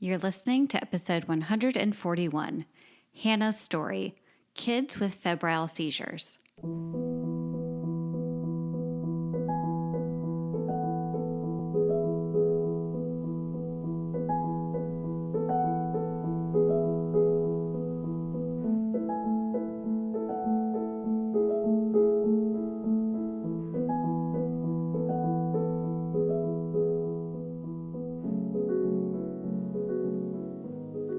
You're listening to episode 141, Hannah's Story, Kids with Febrile Seizures.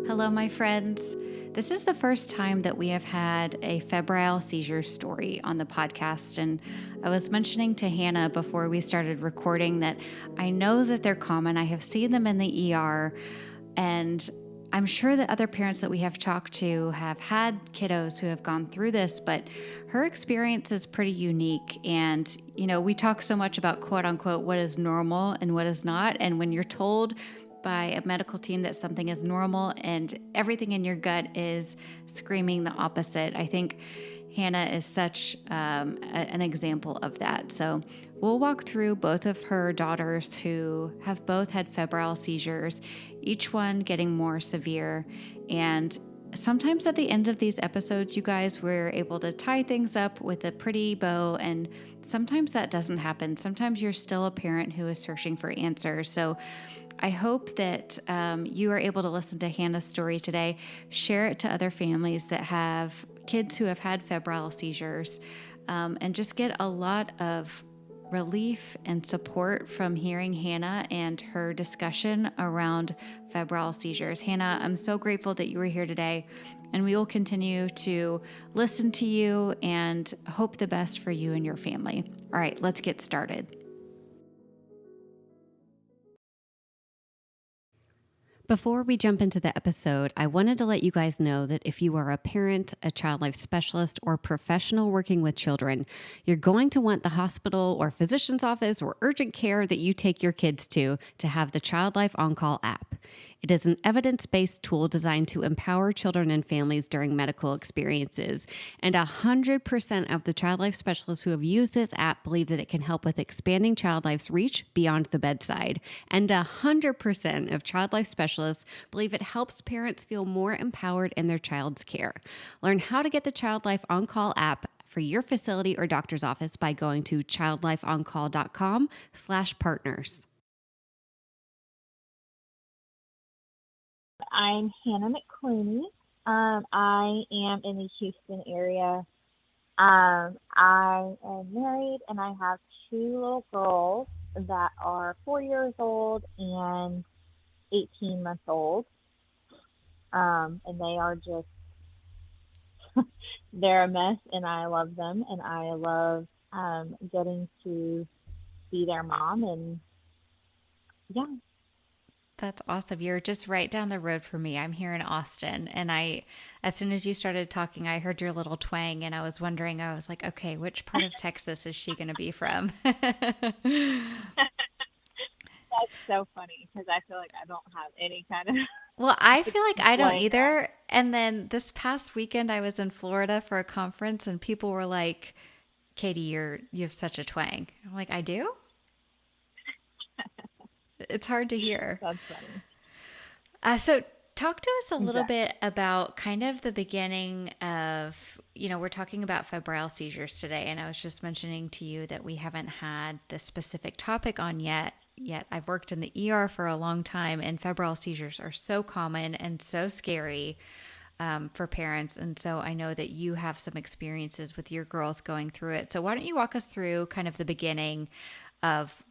Hello, my friends. This is the first time that we have had a febrile seizure story on the podcast, and I was mentioning to Hannah before we started recording that I know that they're common. I have seen them in the ER, and I'm sure that other parents that we have talked to have had kiddos who have gone through this, but her experience is pretty unique. And, we talk so much about quote unquote what is normal and what is not. And when you're told by a medical team that something is normal and everything in your gut is screaming the opposite, I think Hannah is such an example of that. So we'll walk through both of her daughters who have both had febrile seizures, each one getting more severe. And sometimes at the end of these episodes, you guys, we're able to tie things up with a pretty bow, and sometimes that doesn't happen. Sometimes you're still a parent who is searching for answers. So I hope that you are able to listen to Hannah's story today, share it to other families that have kids who have had febrile seizures, and just get a lot of relief and support from hearing Hannah and her discussion around febrile seizures. Hannah, I'm so grateful that you were here today, and we will continue to listen to you and hope the best for you and your family. All right, let's get started. Before we jump into the episode, I wanted to let you guys know that if you are a parent, a child life specialist, or professional working with children, you're going to want the hospital or physician's office or urgent care that you take your kids to have the Child Life On-Call app. It is an evidence-based tool designed to empower children and families during medical experiences. And 100% of the child life specialists who have used this app believe that it can help with expanding child life's reach beyond the bedside. And 100% of child life specialists believe it helps parents feel more empowered in their child's care. Learn how to get the Child Life On-Call app for your facility or doctor's office by going to childlifeoncall.com/partners. I'm Hannah McClooney. I am in the Houston area. I am married and I have two little girls that are 4 years old and 18 months old. And they are just, they're a mess, and I love them, and I love getting to be their mom, and yeah. That's awesome. You're just right down the road from me. I'm here in Austin, and as soon as you started talking, I heard your little twang, and I was like, okay, which part of Texas is she going to be from? That's so funny because I feel like I don't have any kind of. Well, I feel like I don't twang. either. And then this past weekend, I was in Florida for a conference, and people were like, Katie, you have such a twang. I'm like, I do? It's hard to hear. That's funny. So talk to us a little bit about kind of the beginning of, we're talking about febrile seizures today. And I was just mentioning to you that we haven't had this specific topic on yet. I've worked in the ER for a long time, and febrile seizures are so common and so scary for parents. And so I know that you have some experiences with your girls going through it. So why don't you walk us through kind of the beginning of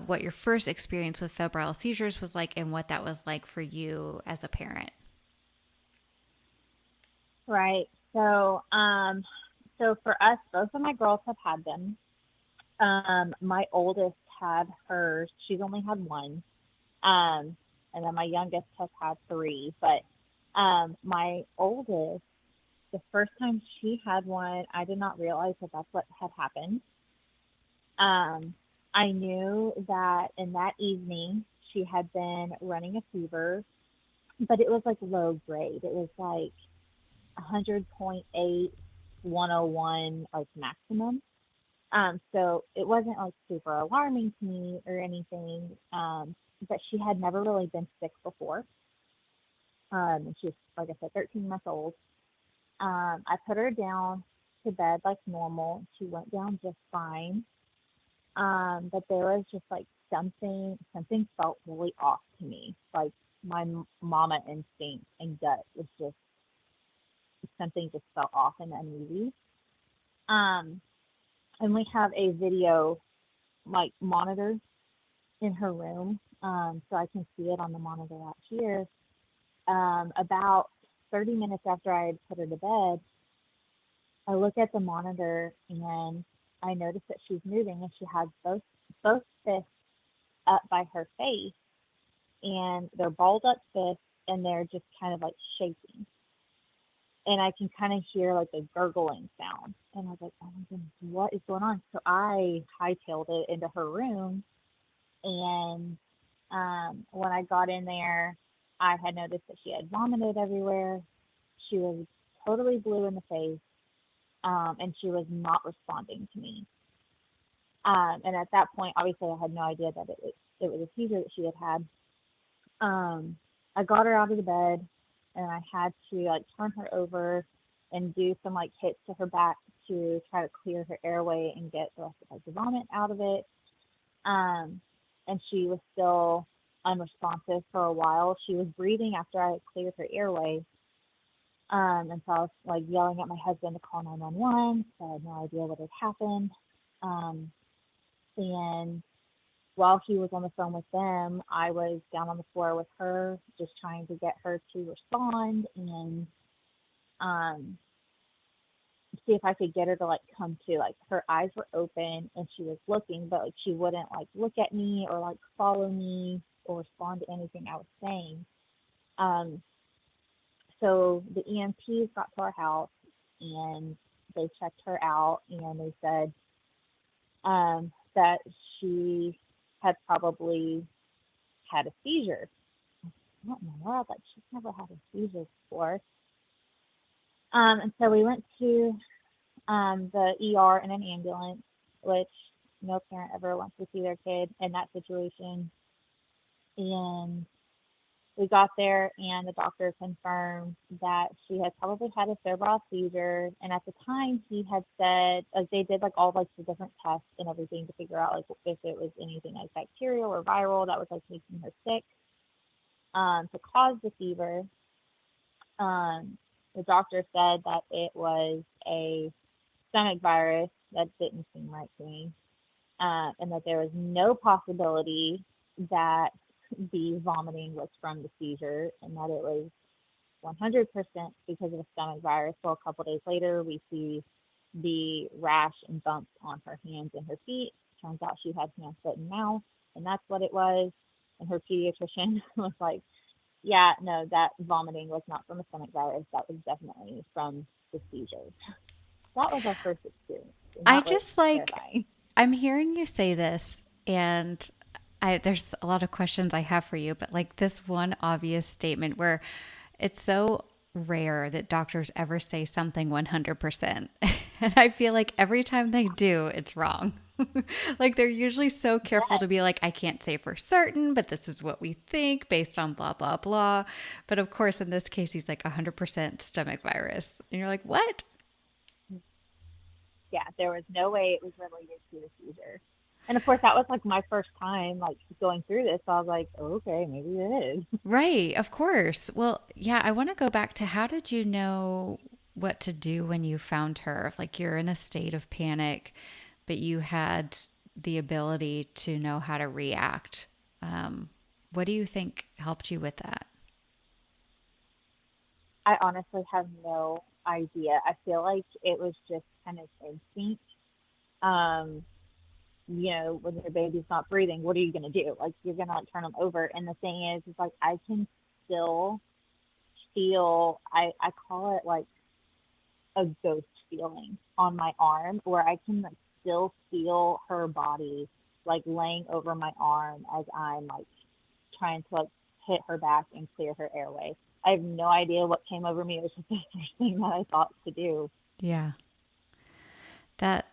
what your first experience with febrile seizures was like and what that was like for you as a parent. Right. So for us, both of my girls have had them. My oldest had hers. She's only had one. And then my youngest has had three. But my oldest, the first time she had one, I did not realize that that's what had happened. I knew that in that evening she had been running a fever, but it was like low grade. It was like 100.8, 101, like maximum. So it wasn't like super alarming to me or anything. But she had never really been sick before. And she's, like I said, 13 months old. I put her down to bed like normal. She went down just fine. But there was just like something felt really off to me. Like my mama instinct and gut was just, something just felt off and uneasy. Um, and we have a video like monitor in her room. So I can see it on the monitor out here. About 30 minutes after I had put her to bed, I look at the monitor and I notice that she's moving, and she has both fists up by her face, and they're balled up fists, and they're just kind of like shaking. And I can kind of hear like a gurgling sound. And I was like, oh my goodness, what is going on? So I hightailed it into her room. And when I got in there, I had noticed that she had vomited everywhere. She was totally blue in the face, and she was not responding to me. And at that point, obviously, I had no idea that it was a seizure that she had had. I got her out of the bed, and I had to like turn her over and do some like hits to her back to try to clear her airway and get the rest of like the vomit out of it. And she was still unresponsive for a while. She was breathing after I had cleared her airway. And so I was like yelling at my husband to call 911. So I had no idea what had happened. And while he was on the phone with them, I was down on the floor with her, just trying to get her to respond and see if I could get her to like come to. Like her eyes were open and she was looking, but like she wouldn't like look at me or like follow me or respond to anything I was saying. So the EMTs got to our house and they checked her out, and they said that she had probably had a seizure. What in the world? Like, she's never had a seizure before. And so we went to the ER in an ambulance, which no parent ever wants to see their kid in that situation. And we got there, and the doctor confirmed that she had probably had a febrile seizure. And at the time, he had said, like, they did like all like the different tests and everything to figure out like if it was anything like bacterial or viral that was like making her sick to cause the fever. The doctor said that it was a stomach virus. That didn't seem right to me, and that there was no possibility that the vomiting was from the seizure, and that it was 100% because of a stomach virus. So a couple days later, we see the rash and bumps on her hands and her feet. Turns out she had hand, foot, and mouth, and that's what it was. And her pediatrician was like, yeah, no, that vomiting was not from a stomach virus. That was definitely from the seizures. That was our first experience. And I that was just like, terrifying. I'm hearing you say this, and there's a lot of questions I have for you, but like this one obvious statement where it's so rare that doctors ever say something 100%. And I feel like every time they do, it's wrong. Like they're usually so careful Yes. to be like, I can't say for certain, but this is what we think based on blah, blah, blah. But of course, in this case, he's like 100% stomach virus. And you're like, what? Yeah, there was no way it was related to a seizure. And of course, that was like my first time like going through this. So I was like, oh, okay, maybe it is. Right, of course. Well, yeah, I want to go back to how did you know what to do when you found her? Like you're in a state of panic, but you had the ability to know how to react. What do you think helped you with that? I honestly have no idea. I feel like it was just kind of instinct. Um, when your baby's not breathing, what are you gonna do? Like you're gonna like turn them over. And the thing is like I can still feel. I call it like a ghost feeling on my arm, where I can like still feel her body like laying over my arm as I'm like trying to like hit her back and clear her airway. I have no idea what came over me. It was just the first thing that I thought to do. Yeah. That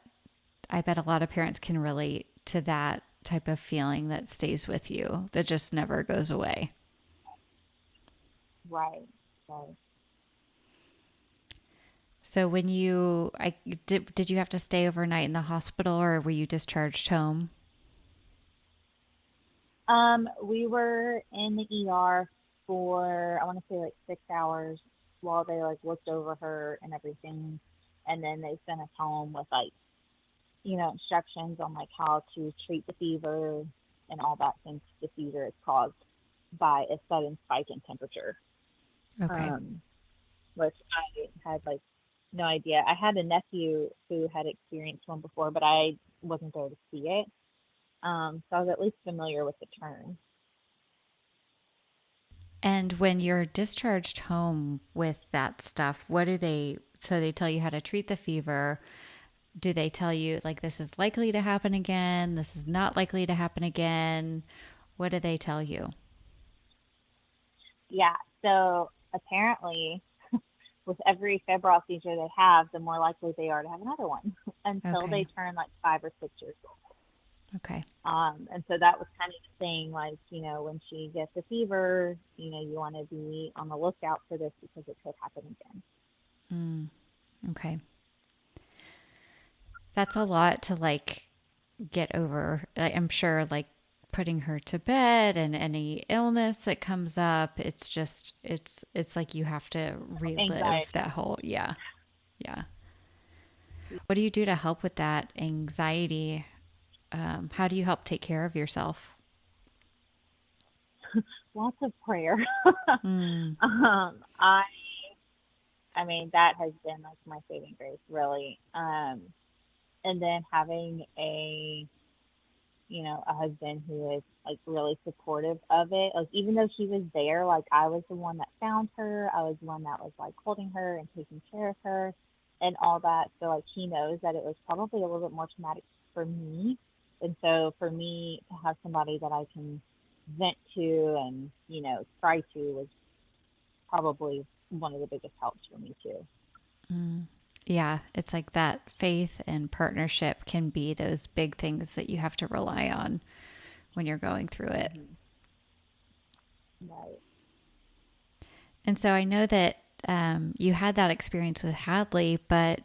I bet a lot of parents can relate to that type of feeling that stays with you that just never goes away. Right. Right. So when did you have to stay overnight in the hospital or were you discharged home? We were in the ER for, I want to say like 6 hours while they like looked over her and everything. And then they sent us home with like, instructions on like how to treat the fever and all that, since the fever is caused by a sudden spike in temperature. Okay. Um, which I had like no idea. I had a nephew who had experienced one before, but I wasn't there to see it. So I was at least familiar with the term. And when you're discharged home with that stuff, so they tell you how to treat the fever. Do they tell you like this is likely to happen again? This is not likely to happen again? What do they tell you? Yeah. So apparently, with every febrile seizure they have, the more likely they are to have another one until they Okay. turn like 5 or 6 years old. Okay. And so that was kind of the thing, like, when she gets a fever, you want to be on the lookout for this because it could happen again. Mm, okay. That's a lot to like get over. I'm sure like putting her to bed and any illness that comes up, it's like you have to relive Anxiety. that whole, yeah. Yeah. What do you do to help with that anxiety? How do you help take care of yourself? Lots of prayer. Mm, I mean, that has been like my saving grace, really. And then having a husband who is like really supportive of it. Like, even though he was there, like I was the one that found her. I was the one that was like holding her and taking care of her and all that. So like he knows that it was probably a little bit more traumatic for me. And so for me to have somebody that I can vent to and, cry to was probably one of the biggest helps for me too. mm. Yeah, it's like that faith and partnership can be those big things that you have to rely on when you're going through it. Mm-hmm. Right. And so I know that you had that experience with Hadley, but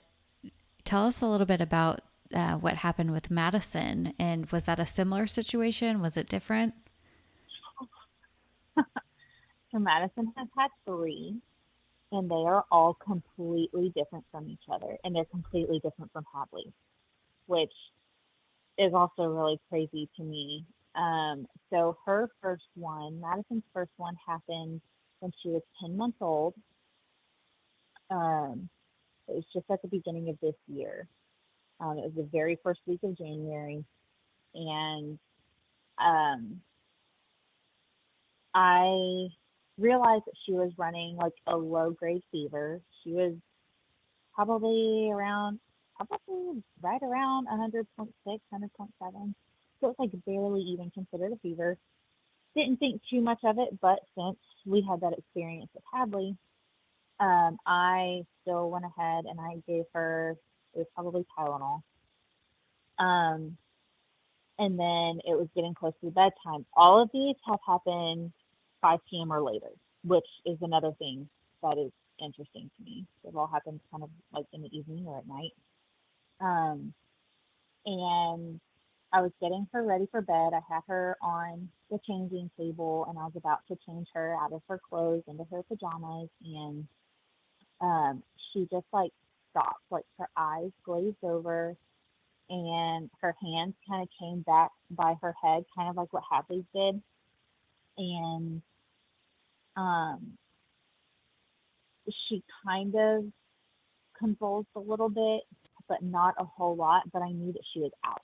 tell us a little bit about what happened with Madison. And was that a similar situation? Was it different? So Madison has had three, and they are all completely different from each other, and they're completely different from Hadley, which is also really crazy to me. So her first one, Madison's first one, happened when she was 10 months old. Um, it was just at the beginning of this year. It was the very first week of January, and um, I realized that she was running like a low grade fever. She was probably right around 100.6, 100.7. So it's like barely even considered a fever. Didn't think too much of it, but since we had that experience with Hadley, I still went ahead and I gave her, it was probably Tylenol. Um, and then it was getting close to bedtime. All of these have happened 5 p.m. or later, which is another thing that is interesting to me. They've all happened kind of like in the evening or at night. Um, and I was getting her ready for bed. I had her on the changing table and I was about to change her out of her clothes into her pajamas. And um, she just like stopped, like her eyes glazed over and her hands kind of came back by her head, kind of like what Hadley's did. And um, she kind of convulsed a little bit, but not a whole lot. But I knew that she was out.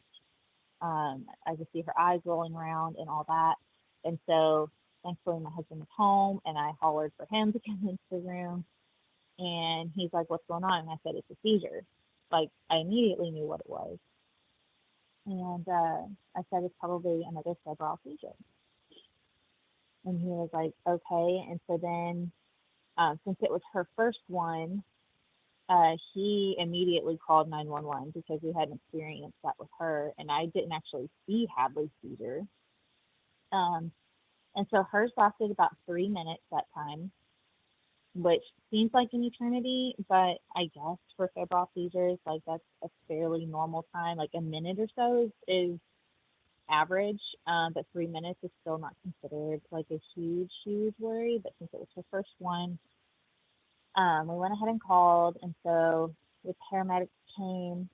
I could see her eyes rolling around and all that. And so thankfully my husband was home and I hollered for him to come into the room and he's like, "What's going on?" And I said, "It's a seizure." Like I immediately knew what it was. And I said, "It's probably another febrile seizure." And he was like, "Okay." And so then since it was her first one, he immediately called 911 because we hadn't experienced that with her, and I didn't actually see Hadley's seizure. Um, and so hers lasted about 3 minutes that time. which seems like an eternity, but I guess for febrile seizures, like that's a fairly normal time. Like a minute or so is average, but 3 minutes is still not considered like a huge worry. But since it was her first one, we went ahead and called, and so the paramedics came,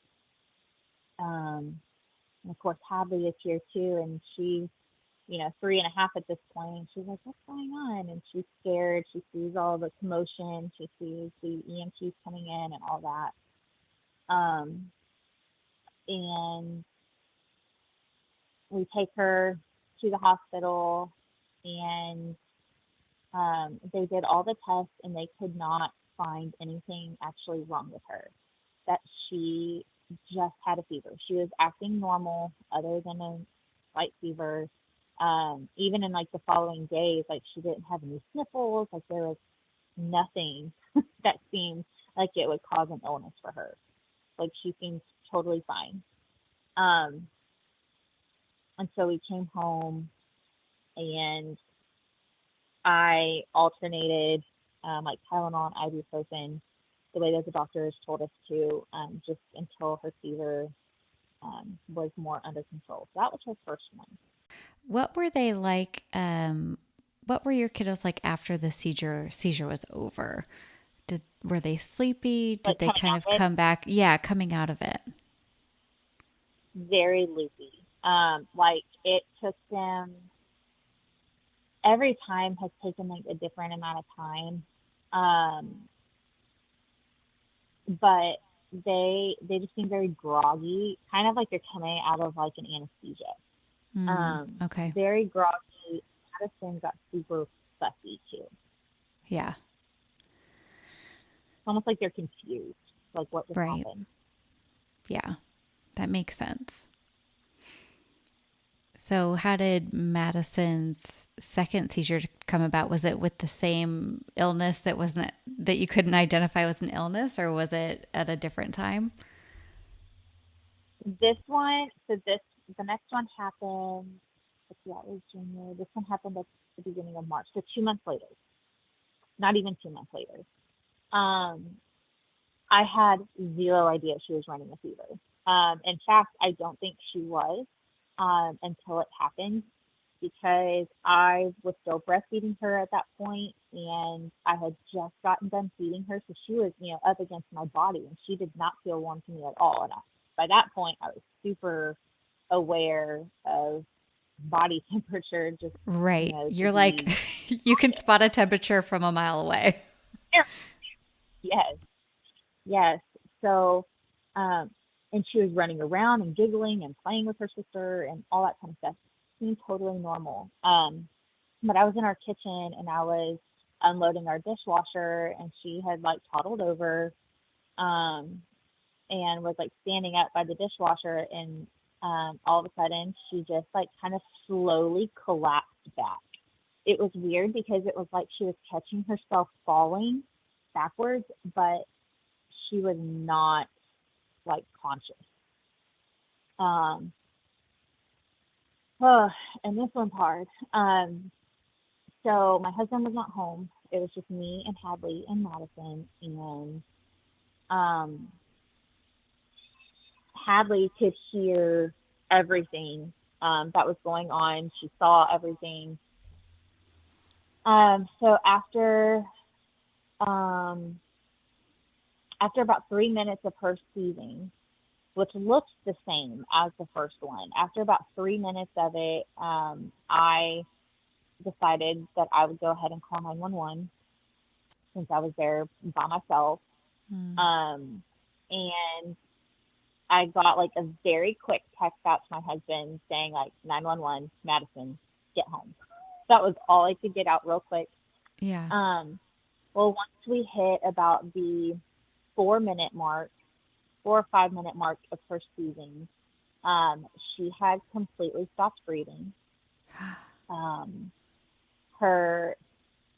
and of course Hadley is here too, and she's 3.5 at this point. She's like, "What's going on?" And she's scared. She sees all the commotion. She sees the EMTs coming in and all that. And we take her to the hospital, and they did all the tests, and they could not find anything actually wrong with her. That she just had a fever. She was acting normal, other than a slight fever. Even in like the following days, like she didn't have any sniffles. Like there was nothing that seemed like it would cause an illness for her. Like she seemed totally fine. And so we came home, and I alternated like Tylenol and ibuprofen the way that the doctors told us to, just until her fever was more under control. So that was her first one. What were they like? What were your kiddos like after the seizure was over? Were they sleepy? Did Like they kind of come back? Yeah, coming out of it. Very loopy. Like it took them, every time has taken like a different amount of time. But they just seem very groggy, kind of like they're coming out of like an anesthesia. Okay. Very groggy. Madison got super fussy too. Yeah. It's almost like they're confused, like what just Right. happened. Yeah, that makes sense. So how did Madison's second seizure come about? Was it with the same illness that you couldn't identify was an illness, or was it at a different time? This one, the next one happened, let's see, that was January. This one happened at the beginning of March, so 2 months later. Not even 2 months later. I had zero idea she was running a fever. In fact, I don't think she was until it happened, because I was still breastfeeding her at that point, and I had just gotten done feeding her, so she was, up against my body, and she did not feel warm to me at all. And by that point, I was super aware of body temperature. Just right, you're like you can spot a temperature from a mile away. Yes. So, and she was running around and giggling and playing with her sister and all that kind of stuff. Seemed totally normal. But I was in our kitchen, and I was unloading our dishwasher, and she had like toddled over, and was like standing up by the dishwasher, and all of a sudden she just like kind of slowly collapsed back. It was weird because it was like she was catching herself falling backwards, but she was not like conscious. And this one's hard. So my husband was not home. It was just me and Hadley and Madison, and Hadley could hear everything that was going on. She saw everything. So after about 3 minutes of her seizing, which looked the same as the first one, after about 3 minutes of it, I decided that I would go ahead and call 911, since I was there by myself. And I got like a very quick text out to my husband saying like, 911, Madison, get home. That was all I could get out real quick. Yeah. Well, once we hit about the 4 or 5 minute mark of her seizing, she had completely stopped breathing. Her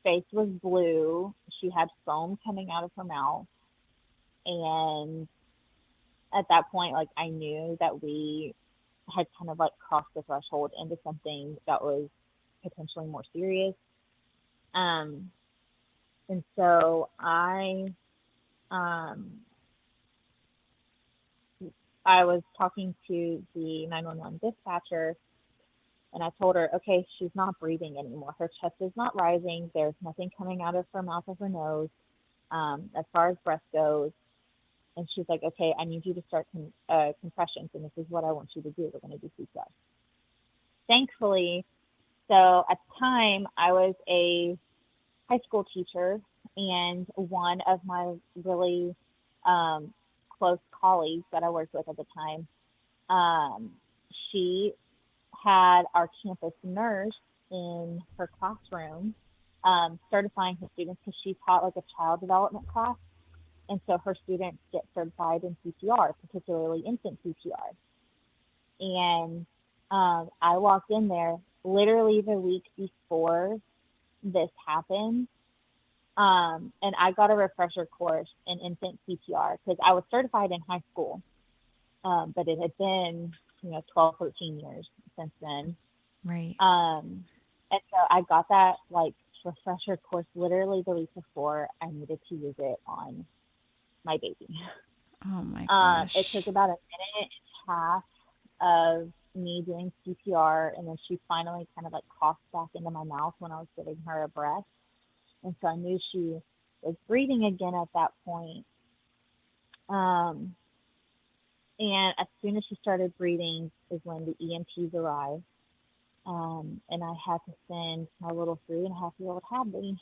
face was blue. She had foam coming out of her mouth. And at that point, like, I knew that we had kind of like crossed the threshold into something that was potentially more serious. And so um, I was talking to the 911 dispatcher, and I told her, okay, she's not breathing anymore. Her chest is not rising. There's nothing coming out of her mouth or her nose as far as breath goes. And she's like, okay, I need you to start compressions, and this is what I want you to do. We're going to do CPR. Thankfully, so at the time, I was a high school teacher, and one of my really um, close colleagues that I worked with at the time, um, she had our campus nurse in her classroom certifying her students because she taught like a child development class. And so her students get certified in CPR, particularly infant CPR. And I walked in there literally the week before this happened. And I got a refresher course in infant CPR because I was certified in high school, but it had been, 12, 13 years since then. Right. And so I got that like refresher course literally the week before I needed to use it on my baby. Oh my It took gosh. about a minute and a half of me doing CPR, and then she finally kind of like coughed back into my mouth when I was giving her a breath. And so I knew she was breathing again at that point. Um, and as soon as she started breathing is when the EMTs arrived. And I had to send my little 3.5-year-old Hadley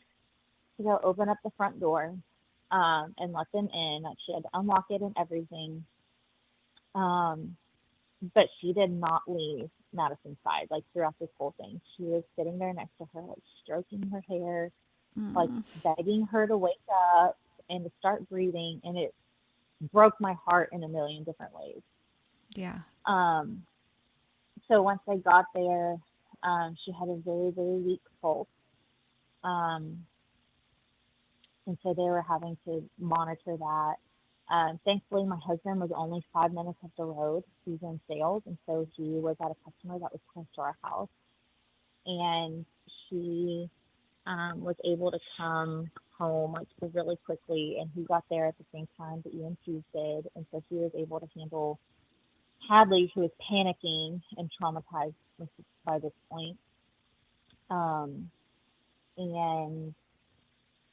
to go open up the front door and let them in. Like, she had to unlock it and everything. Um, but she did not leave Madison's side, like, throughout this whole thing. She was sitting there next to her, like, stroking her hair, like, Mm. begging her to wake up and to start breathing. And it broke my heart in a million different ways. Yeah. Um, so once I got there, she had a very, very weak pulse. Um, and so they were having to monitor that. Thankfully, my husband was only 5 minutes up the road. He's in sales, and so he was at a customer that was close to our house, and he was able to come home like really quickly, and he got there at the same time the EMTs did, and so he was able to handle Hadley, who was panicking and traumatized by this point. Um, and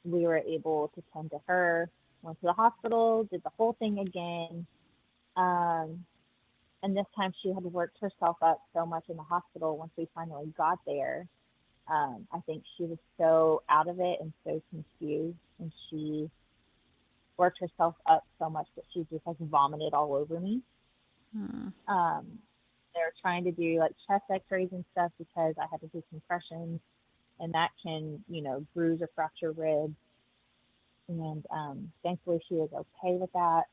we were able to tend to her, went to the hospital, did the whole thing again. Um, and this time she had worked herself up so much in the hospital once we finally got there. I think she was so out of it and so confused, and she worked herself up so much that she just like vomited all over me. Mm. Um, they were trying to do like chest x-rays and stuff because I had to do compressions, and that can, bruise or fracture ribs. And thankfully she was okay with that.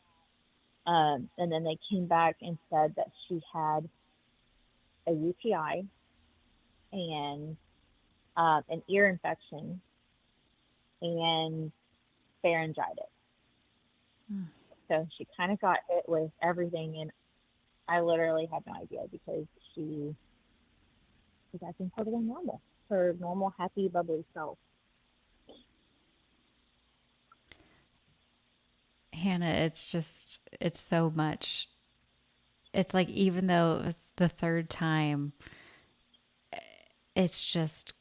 And then they came back and said that she had a UTI and an ear infection and pharyngitis. Mm. So she kind of got hit with everything, and I literally had no idea because she was acting totally normal, her normal, happy, bubbly self. Hannah, it's so much. It's like, even though it was the third time, it's just,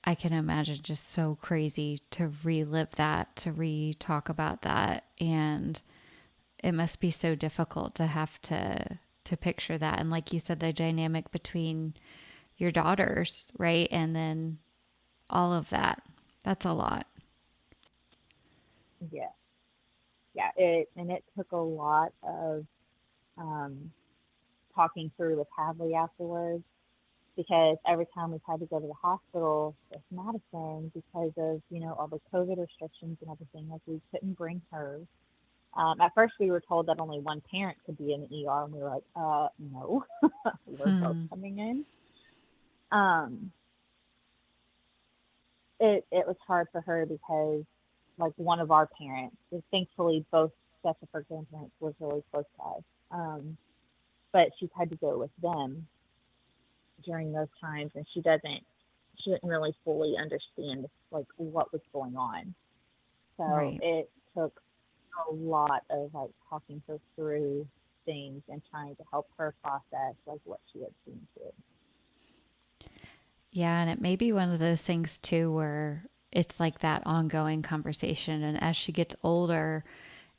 I can imagine, just so crazy to relive that, to re-talk about that. And it must be so difficult to have to picture that. And like you said, the dynamic between your daughters, right? And then all of that. That's a lot. Yeah, yeah. It took a lot of um, talking through with Hadley afterwards, because every time we tried to go to the hospital with Madison, because of, all the COVID restrictions and everything, like, we couldn't bring her. At first we were told that only one parent could be in the ER, and we were like, no, we're both Hmm. coming in. Um, it was hard for her because, like, one of our parents, thankfully both sets of her grandparents was really close to us. But she tried to go with them during those times, and she didn't really fully understand like what was going on. So Right. it took a lot of like talking her through things and trying to help her process like what she had seen too. Yeah, and it may be one of those things too where it's like that ongoing conversation. And as she gets older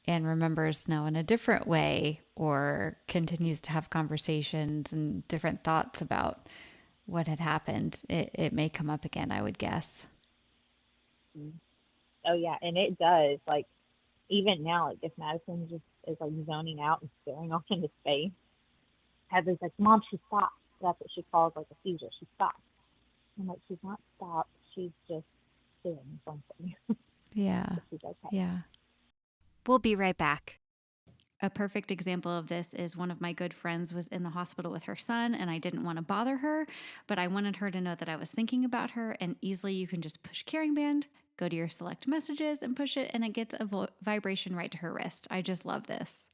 and remembers now in a different way or continues to have conversations and different thoughts about what had happened, it may come up again, I would guess. Mm. Oh yeah, and it does. Like even now, like if Madison just is like zoning out and staring off into space, Hadley's like, "Mom, she stopped." That's what she calls like a seizure. She stopped. I'm like, she's not stopped. She's just doing something. Yeah. But she's okay. Yeah. We'll be right back. A perfect example of this is one of my good friends was in the hospital with her son, and I didn't want to bother her, but I wanted her to know that I was thinking about her. And easily you can just push Caring Band, go to your select messages, and push it, and it gets a vibration right to her wrist. I just love this.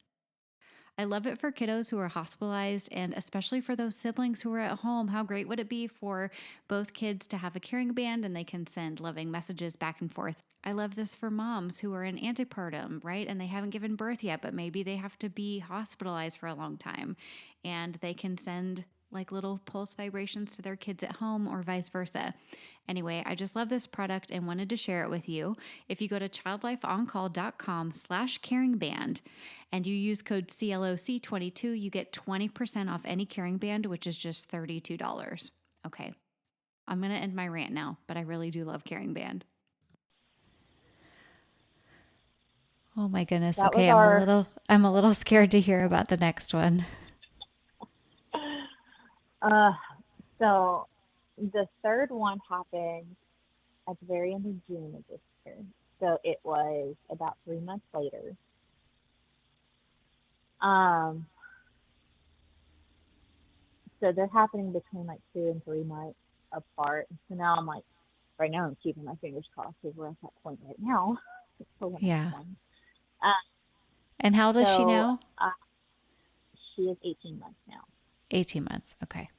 I love it for kiddos who are hospitalized and especially for those siblings who are at home. How great would it be for both kids to have a Caring Band and they can send loving messages back and forth? I love this for moms who are in antepartum, right? And they haven't given birth yet, but maybe they have to be hospitalized for a long time and they can send like little pulse vibrations to their kids at home or vice versa. Anyway, I just love this product and wanted to share it with you. If you go to childlifeoncall.com/caringband and you use code CLOC22, you get 20% off any Caring Band, which is just $32. Okay, I'm going to end my rant now, but I really do love Caring Band. Oh my goodness. That was Okay, our I'm a little scared to hear about the next one. uh so the third one happened at the very end of June of this year. So it was about 3 months later. Um so they're happening between like 2 and 3 months apart. So now I'm like right now I'm keeping my fingers crossed because we're at that point right now for the next Yeah. one. Uh, And how old is she so now? uh, she is 18 months now. 18 months. Okay.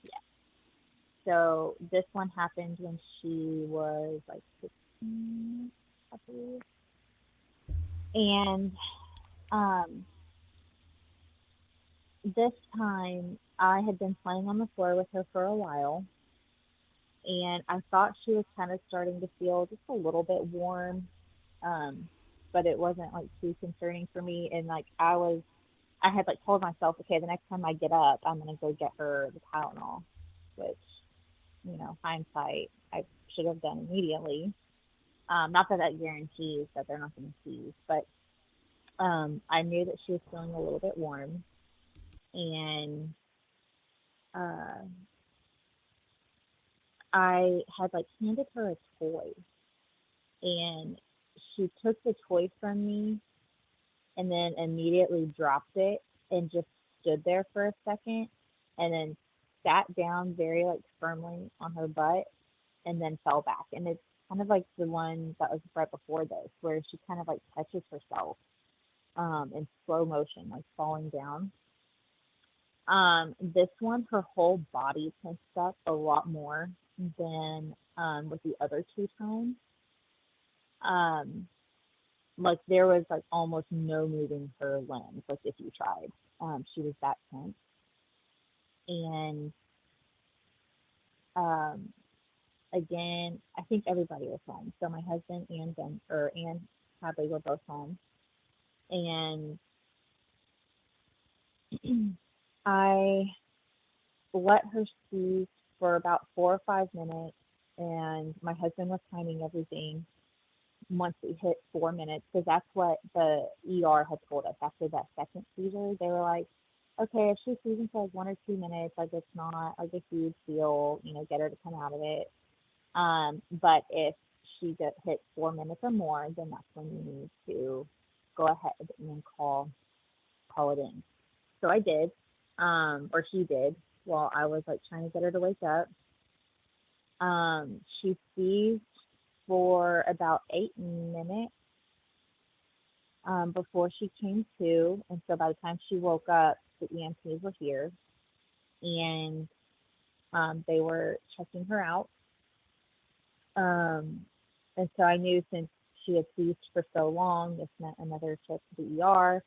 Yeah. So this one happened when she was like 16, I believe. And um, this time I had been playing on the floor with her for a while, and I thought she was kind of starting to feel just a little bit warm, um, but it wasn't like too concerning for me. And like I had like told myself, okay, the next time I get up, I'm gonna go get her the Tylenol, which hindsight, I should have done immediately. Not that that guarantees that they're not going to seize, but I knew that she was feeling a little bit warm, and uh, I had like handed her a toy, and she took the toy from me and then immediately dropped it and just stood there for a second and then sat down very like firmly on her butt and then fell back. And it's kind of like the one that was right before this, where she kind of like touches herself in slow motion, like falling down. This one, her whole body tensed up a lot more than with the other two times. Um, like there was like almost no moving her limbs, like if you tried. She was that tense. And um, again, I think everybody was home. So my husband and Hadley were both home, and I let her speak for about 4 or 5 minutes, and my husband was timing everything. Once we hit 4 minutes, because that's what the ER had told us after that second seizure. They were like, okay, if she's seizing for like 1 or 2 minutes, like it's not like a huge deal, get her to come out of it. But if she hits 4 minutes or more, then that's when you need to go ahead and call it in. So I did, or he did, while I was like trying to get her to wake up. She seized for about 8 minutes before she came to, and so by the time she woke up, the EMTs were here, and they were checking her out. Um, and so I knew since she had seized for so long, this meant another trip to the ER.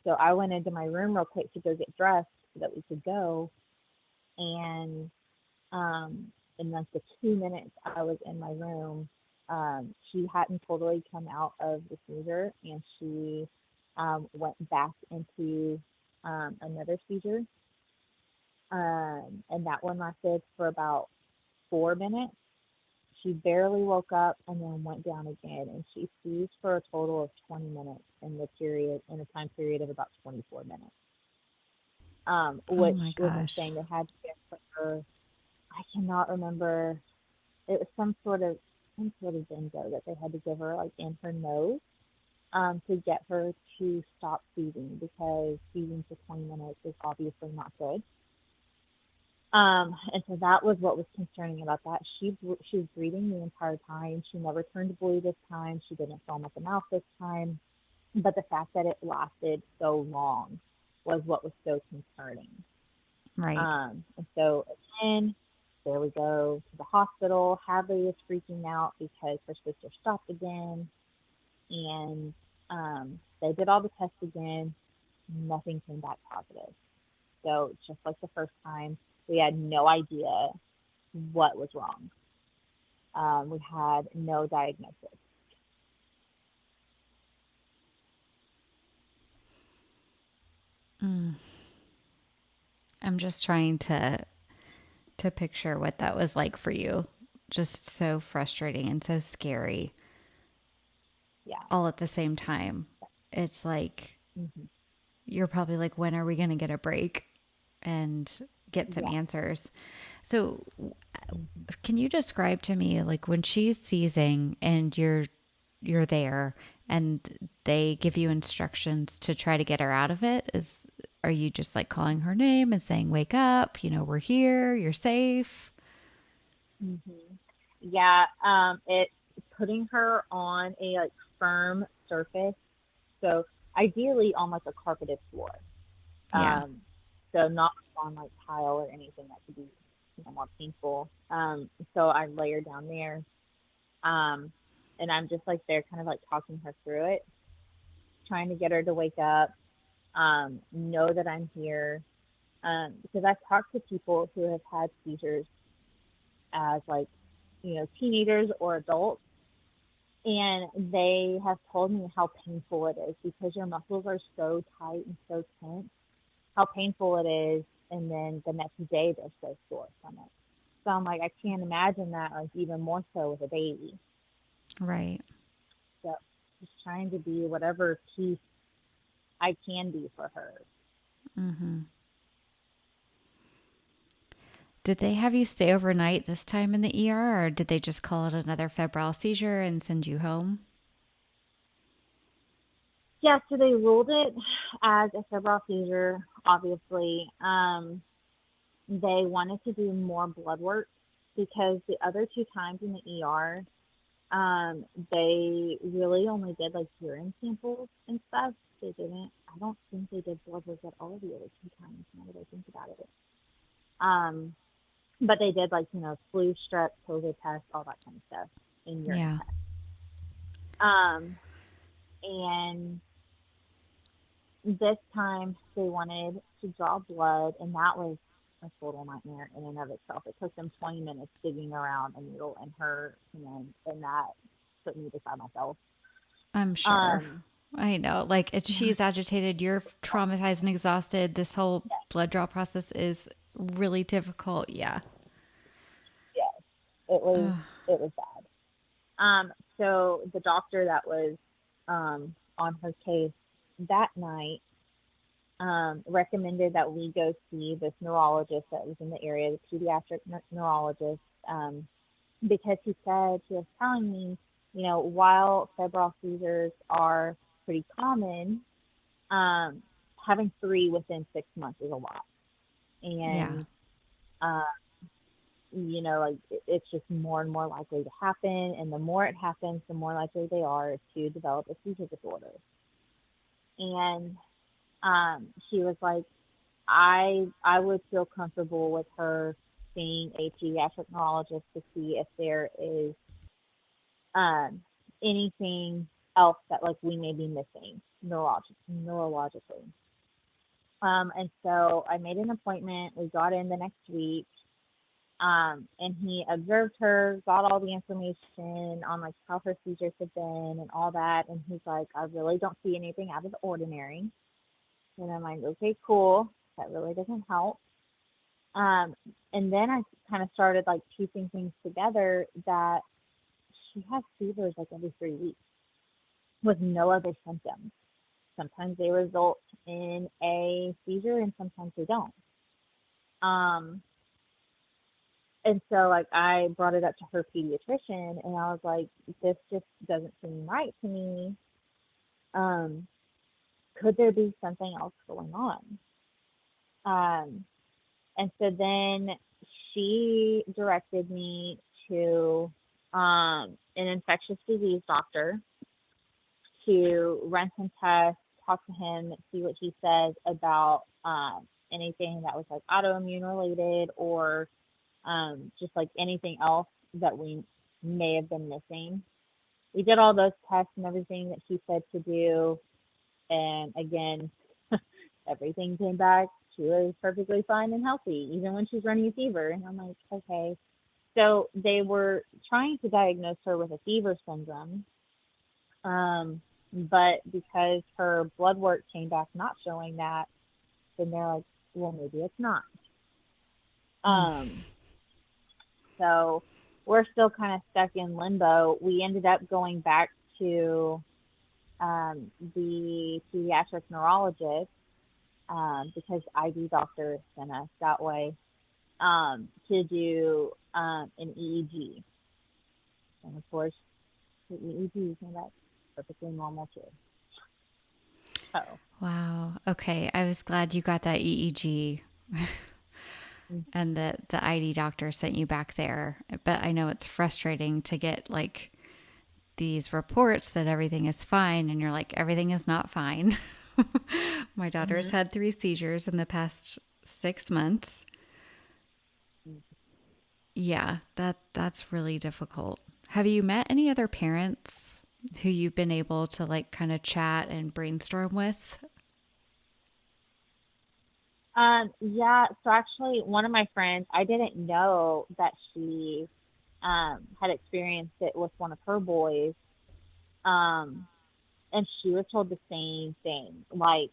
So I went into my room real quick to go get dressed so that we could go. And in like the 2 minutes I was in my room, she hadn't totally come out of the seizure, and she went back into another seizure. And that one lasted for about 4 minutes. She barely woke up and then went down again, and she seized for a total of 20 minutes in a time period of about 24 minutes. Oh Which my was gosh. insane. They had to get her. I cannot remember. It was some sort of benzo that they had to give her like in her nose, to get her to stop seizing, because seizing for 20 minutes is obviously not good. And so that was what was concerning about that. She was breathing the entire time. She never turned blue this time. She didn't foam at the mouth this time. But the fact that it lasted so long was what was so concerning. Right. And so again, there we go to the hospital. Hadley is freaking out because her sister stopped again, and they did all the tests again. Nothing came back positive. So just like the first time, we had no idea what was wrong. We had no diagnosis. I'm just trying to picture what that was like for you. Just so frustrating and so scary Yeah. all at the same time. It's like Hmm. you're probably like, when are we going to get a break and get some Yeah. answers? So, Hmm. can you describe to me, like, when she's seizing and you're there and they give you instructions to try to get her out of it? Are you just like calling her name and saying, "Wake up, we're here, you're safe"? Hmm. Yeah. It's putting her on a like firm surface. So ideally on like a carpeted floor. Yeah. Um, so not on like tile or anything that could be more painful. So I lay her down there. Um, and I'm just like there, kind of like talking her through it, trying to get her to wake up, know that I'm here. Because I've talked to people who have had seizures as like, teenagers or adults, and they have told me how painful it is because your muscles are so tight and so tense, how painful it is. And then the next day they're so sore from it. So I'm like, I can't imagine that, like even more so with a baby. Right. So just trying to be whatever peace I can be for her. Mm-hmm. Did they have you stay overnight this time in the ER, or did they just call it another febrile seizure and send you home? Yeah, so they ruled it as a febrile seizure, obviously. They wanted to do more blood work because the other two times in the ER, they really only did like urine samples and stuff. They didn't, I don't think they did blood work at all the other two times, now that I think about it. Um, but they did like, flu, strep, COVID tests, all that kind of stuff, and urine Yeah. tests. Um, and this time they wanted to draw blood, and that was a total nightmare in and of itself. It took them 20 minutes digging around a needle in her hand, and that put me beside myself. I'm sure. Um, I know. Like, she's agitated, you're traumatized and exhausted. This whole blood draw process is really difficult. Yeah. yes, it was it was bad. So the doctor that was on her case that night recommended that we go see this neurologist that was in the area, the pediatric neurologist, because he was telling me, while febrile seizures are pretty common, um, having three within 6 months is a lot. Yeah. And, uh, like it's just more and more likely to happen. And the more it happens, the more likely they are to develop a seizure disorder. And she was like, I would feel comfortable with her seeing a pediatric neurologist to see if there is anything else that like we may be missing neurologically. And so I made an appointment. We got in the next week. And he observed her, got all the information on like how her seizures had been and all that. And he's like, I really don't see anything out of the ordinary. And I'm like, okay, cool. That really doesn't help. And then I kind of started like piecing things together that she has fevers like every 3 weeks with no other symptoms. Sometimes they result in a seizure and sometimes they don't. And so like I brought it up to her pediatrician and I was like, this just doesn't seem right to me. Could there be something else going on? And so then she directed me to an infectious disease doctor to run some tests, talk to him, see what he says about anything that was like autoimmune related or just like anything else that we may have been missing. We did all those tests and everything that he said to do. And again, everything came back. She was perfectly fine and healthy, even when she's running a fever. And I'm like, okay. So they were trying to diagnose her with a fever syndrome. But because her blood work came back not showing that, then they're like, well, maybe it's not. So we're still kind of stuck in limbo. We ended up going back to the pediatric neurologist because ID doctor sent us that way to do an EEG. And of course, the EEG came back perfectly normal too. So. Wow. Okay. I was glad you got that EEG. And that the ID doctor sent you back there. But I know it's frustrating to get like these reports that everything is fine and you're like, everything is not fine. My daughter's had 3 seizures in the past 6 months. Yeah, that's really difficult. Have you met any other parents who you've been able to like kind of chat and brainstorm with? Yeah, so actually one of my friends, I didn't know that she had experienced it with one of her boys. And she was told the same thing, like,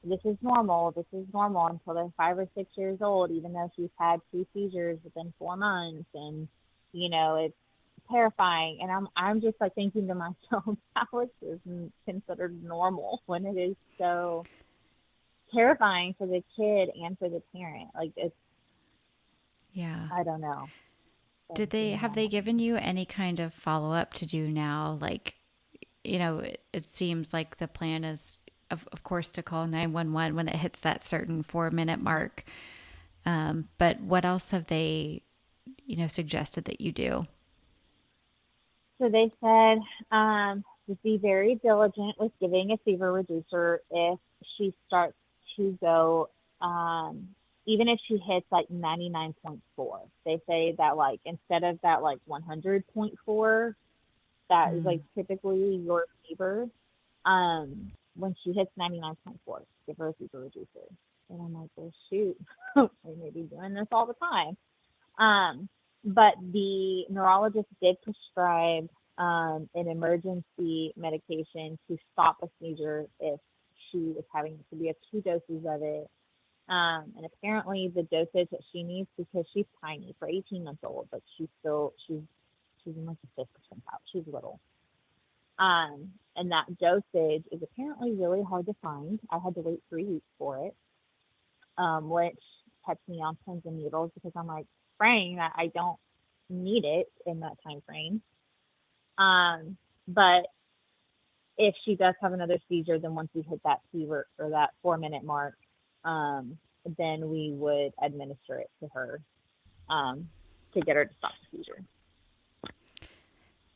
this is normal until they're 5 or 6 years old, even though she's had 2 seizures within 4 months. And, you know, it's terrifying. And I'm just like thinking to myself, how is this considered normal when it is so terrifying for the kid and for the parent? Like, it's, yeah, I don't know. Have they given you any kind of follow up to do now? Like, you know, it seems like the plan is of course to call 911 when it hits that certain 4-minute mark. But what else have they, you know, suggested that you do? So they said, just be very diligent with giving a fever reducer if she starts to go, even if she hits like 99.4. They say that like instead of that like 100.4, that is like typically your fever. When she hits 99.4, give her a fever reducer. And I'm like, well, shoot, we may be doing this all the time. But the neurologist did prescribe an emergency medication to stop a seizure if she was having to be 2 doses of it. And apparently the dosage that she needs, because she's tiny for 18 months old, but she's in like the 5th percentile. She's little. And that dosage is apparently really hard to find. I had to wait 3 weeks for it, which kept me on pins and needles because I'm like praying that I don't need it in that time frame. But if she does have another seizure, then once we hit that fever or that 4-minute mark, then we would administer it to her to get her to stop the seizure.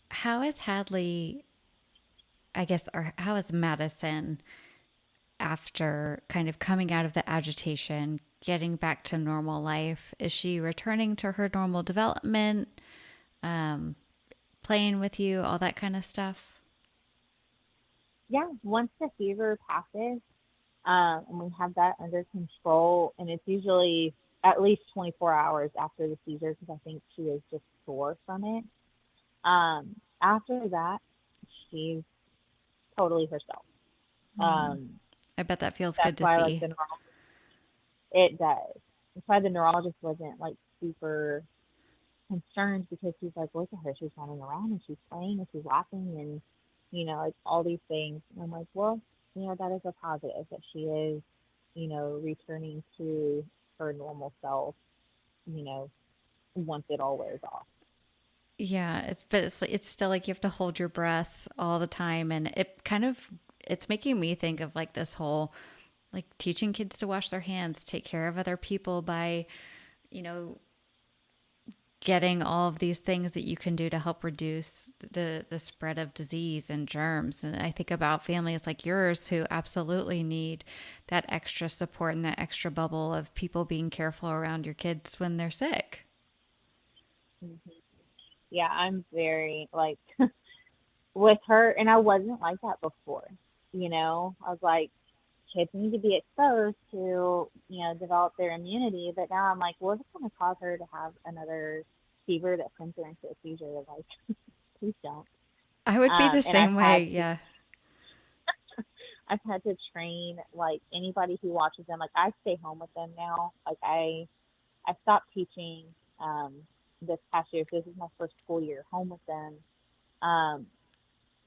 How is Hadley, I guess, or how is Madison after kind of coming out of the agitation, getting back to normal life? Is she returning to her normal development, playing with you, all that kind of stuff? yeah, once the fever passes, and we have that under control, and it's usually at least 24 hours after the seizure because I think she is just sore from it. After that, she's totally herself. Mm. Um, I bet that feels good that's to why like see. the it does. That's why the neurologist wasn't like super concerned because she's like, look at her, she's running around and she's playing and she's laughing and like all these things. And I'm like, well, that is a positive that she is, returning to her normal self, you know, once it all wears off. Yeah, but it's still like you have to hold your breath all the time, and it's making me think of like this whole like teaching kids to wash their hands, take care of other people by, you know, getting all of these things that you can do to help reduce the spread of disease and germs. And I think about families like yours who absolutely need that extra support and that extra bubble of people being careful around your kids when they're sick. Mm-hmm. Yeah, I'm very like with her, and I wasn't like that before. I was like, kids need to be exposed to, develop their immunity. But now I'm like, well, it's going to cause her to have another fever that sends her into a seizure. Like, please don't. I would be the And I've same way. had to, Yeah. I've had to train like anybody who watches them. Like, I stay home with them now. Like, I stopped teaching um, this past year. So this is my first school year home with them. Um,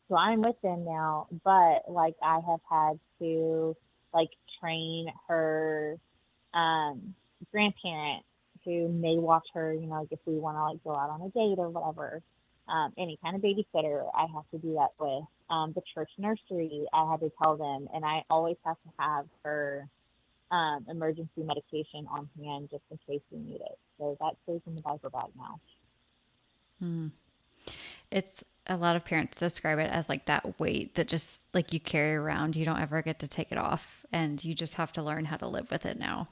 so I'm with them now, but like I have had to like train her um grandparent who may watch her, like if we want to like go out on a date or whatever. Any kind of babysitter I have to do that with. The church nursery I had to tell them, and I always have to have her emergency medication on hand just in case we need it. So that stays in the diaper bag now. Hmm. It's a lot of parents describe it as like that weight that just like you carry around. You don't ever get to take it off, and you just have to learn how to live with it now.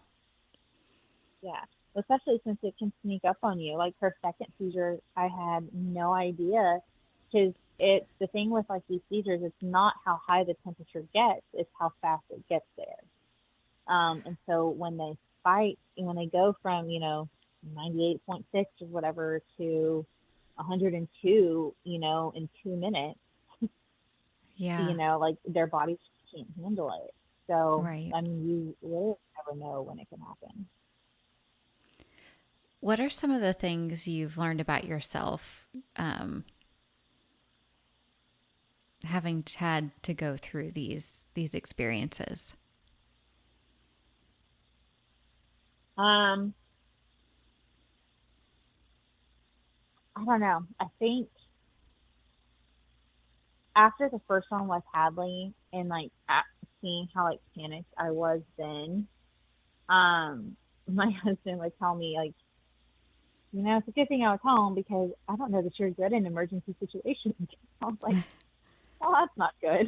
Yeah, especially since it can sneak up on you. Like her second seizure, I had no idea because it's the thing with like these seizures. It's not how high the temperature gets; it's how fast it gets there. And so when they spike, when they go from 98.6 or whatever to 102, in 2 minutes, Yeah, like their bodies can't handle it. So right. I mean, you really never know when it can happen. What are some of the things you've learned about yourself, having had to go through these experiences? Um, I don't know. I think after the first one with Hadley and like seeing how like panicked I was then, my husband would tell me like, it's a good thing I was home because I don't know that you're good in emergency situations. I was like, well, that's not good.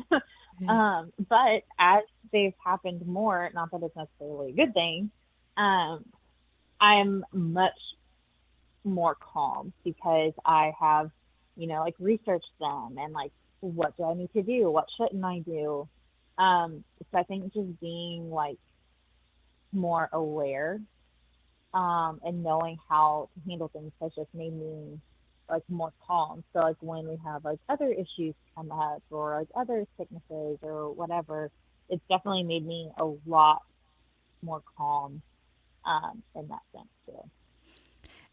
Yeah. But as they've happened more, not that it's necessarily a good thing, um, I'm much more calm because I have, like researched them and like what do I need to do? What shouldn't I do? So I think just being like more aware and knowing how to handle things has just made me like more calm. So like when we have like other issues come up or like other sicknesses or whatever, it's definitely made me a lot more calm in that sense too.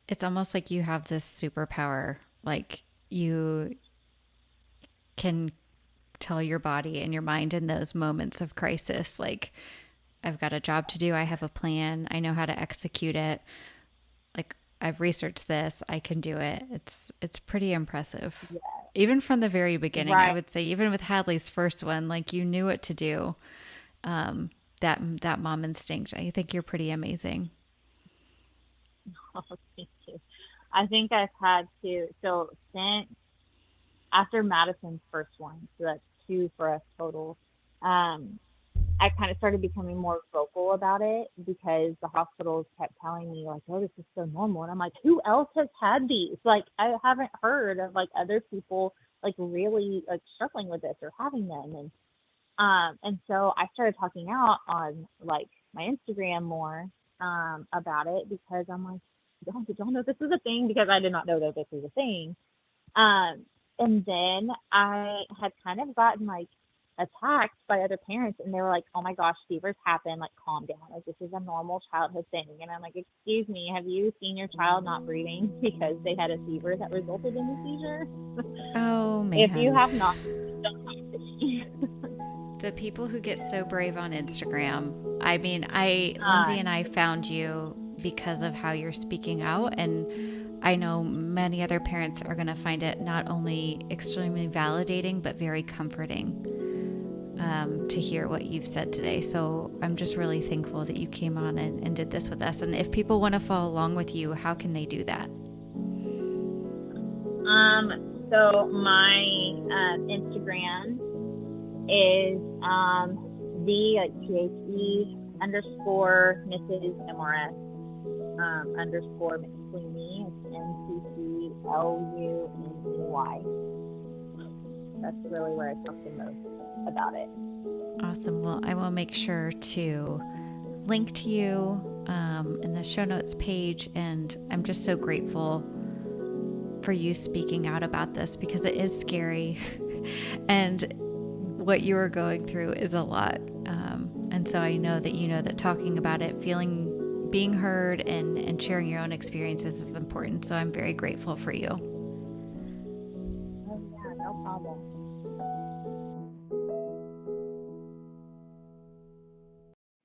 It's almost like you have this superpower. Like you can tell your body and your mind in those moments of crisis, like, I've got a job to do. I have a plan. I know how to execute it. Like, I've researched this. I can do it. It's pretty impressive. Yeah, Even from the very beginning, I right. would say, even with Hadley's first one, like you knew what to do. That mom instinct. I think you're pretty amazing. Oh, thank you. I think I've had to, so since after Madison's first one, so that's two for us total, um, I kind of started becoming more vocal about it because the hospitals kept telling me like, "Oh, this is so normal," and I'm like, "Who else has had these? Like, I haven't heard of like other people like really like struggling with this or having them." And so I started talking out on like my Instagram more about it, because I'm like, don't know this is a thing, because I did not know that this was a thing. And then I had kind of gotten like attacked by other parents, and they were like, oh my gosh, seizures happen, like calm down, like this is a normal childhood thing. And I'm like, excuse me, have you seen your child not breathing because they had a seizure that resulted in a seizure? Oh, man. If you have not, don't talk to me. The people who get so brave on Instagram. I mean, Lindsay and I found you because of how you're speaking out, and I know many other parents are going to find it not only extremely validating, but very comforting to hear what you've said today. So I'm just really thankful that you came on and did this with us. And if people want to follow along with you, how can they do that? So my Instagram is the THE _ Mrs. MRS _ McSweeney. It's MCCLUNEY. That's really where I talk the most about it. Awesome. Well, I will make sure to link to you in the show notes page, and I'm just so grateful for you speaking out about this, because it is scary and what you are going through is a lot. And so I know that talking about it, being heard and sharing your own experiences is important. So I'm very grateful for you. Oh yeah, no problem.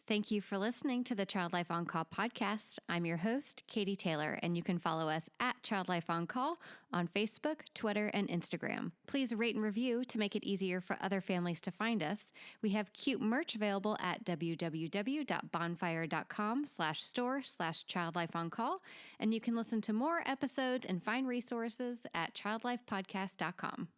Thank you for listening to the Child Life On Call podcast. I'm your host, Katie Taylor, and you can follow us at Child Life On Call on Facebook, Twitter, and Instagram. Please rate and review to make it easier for other families to find us. We have cute merch available at www.bonfire.com/store/childlifeoncall, and you can listen to more episodes and find resources at childlifepodcast.com.